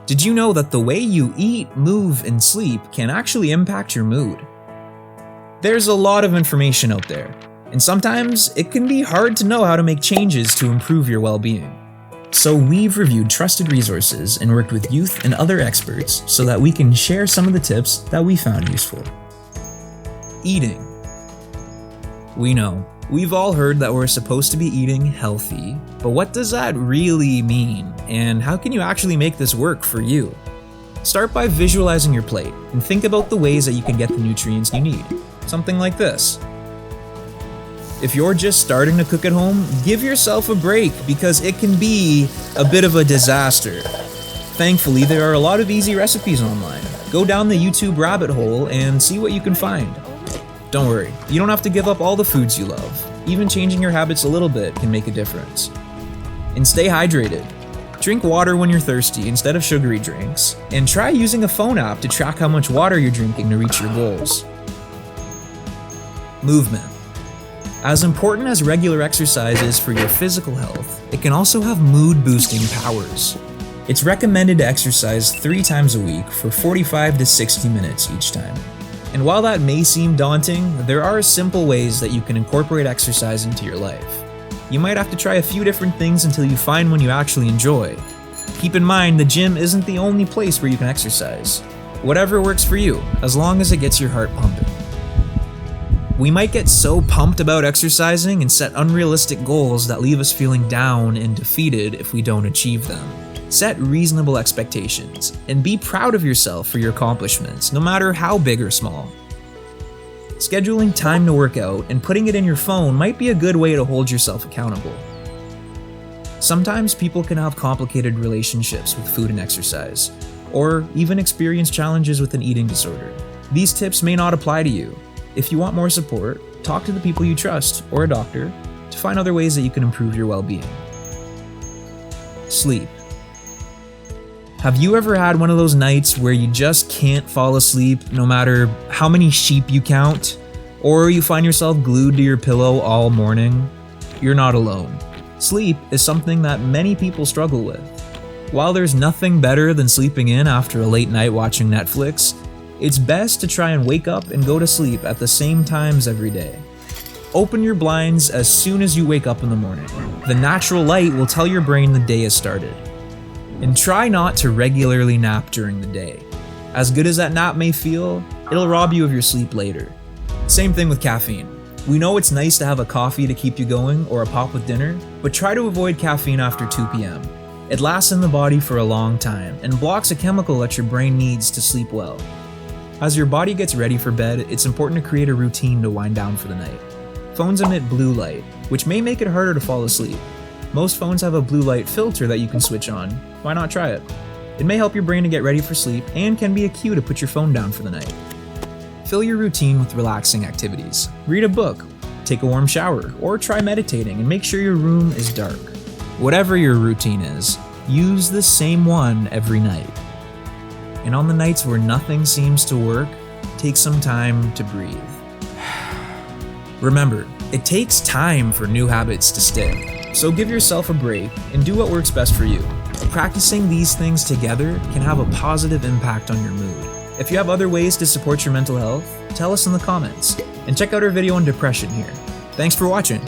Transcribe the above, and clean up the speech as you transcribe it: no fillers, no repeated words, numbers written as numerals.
Did you know that the way you eat, move, and sleep can actually impact your mood? There's a lot of information out there, and sometimes it can be hard to know how to make changes to improve your well-being. So we've reviewed trusted resources and worked with youth and other experts so that we can share some of the tips that we found useful. Eating. We know, we've all heard that we're supposed to be eating healthy, but what does that really mean? And how can you actually make this work for you? Start by visualizing your plate and think about the ways that you can get the nutrients you need. Something like this. If you're just starting to cook at home, give yourself a break because it can be a bit of a disaster. Thankfully, there are a lot of easy recipes online. Go down the YouTube rabbit hole and see what you can find. Don't worry, you don't have to give up all the foods you love. Even changing your habits a little bit can make a difference. And stay hydrated. Drink water when you're thirsty instead of sugary drinks. And try using a phone app to track how much water you're drinking to reach your goals. Movement. As important as regular exercise is for your physical health, it can also have mood-boosting powers. It's recommended to exercise 3 times a week for 45 to 60 minutes each time. And while that may seem daunting, there are simple ways that you can incorporate exercise into your life. You might have to try a few different things until you find one you actually enjoy. Keep in mind, the gym isn't the only place where you can exercise. Whatever works for you, as long as it gets your heart pumping. We might get so pumped about exercising and set unrealistic goals that leave us feeling down and defeated if we don't achieve them. Set reasonable expectations, and be proud of yourself for your accomplishments, no matter how big or small. Scheduling time to work out and putting it in your phone might be a good way to hold yourself accountable. Sometimes people can have complicated relationships with food and exercise, or even experience challenges with an eating disorder. These tips may not apply to you. If you want more support, talk to the people you trust or a doctor to find other ways that you can improve your well-being. Sleep. Have you ever had one of those nights where you just can't fall asleep no matter how many sheep you count? Or you find yourself glued to your pillow all morning? You're not alone. Sleep is something that many people struggle with. While there's nothing better than sleeping in after a late night watching Netflix, it's best to try and wake up and go to sleep at the same times every day. Open your blinds as soon as you wake up in the morning. The natural light will tell your brain the day has started. And try not to regularly nap during the day. As good as that nap may feel, it'll rob you of your sleep later. Same thing with caffeine. We know it's nice to have a coffee to keep you going or a pop with dinner, but try to avoid caffeine after 2 p.m. It lasts in the body for a long time and blocks a chemical that your brain needs to sleep well. As your body gets ready for bed, it's important to create a routine to wind down for the night. Phones emit blue light, which may make it harder to fall asleep. Most phones have a blue light filter that you can switch on. Why not try it? It may help your brain to get ready for sleep and can be a cue to put your phone down for the night. Fill your routine with relaxing activities. Read a book, take a warm shower, or try meditating and make sure your room is dark. Whatever your routine is, use the same one every night. And on the nights where nothing seems to work, take some time to breathe. Remember, it takes time for new habits to stick. So give yourself a break and do what works best for you. Practicing these things together can have a positive impact on your mood. If you have other ways to support your mental health, tell us in the comments. And check out our video on depression here. Thanks for watching.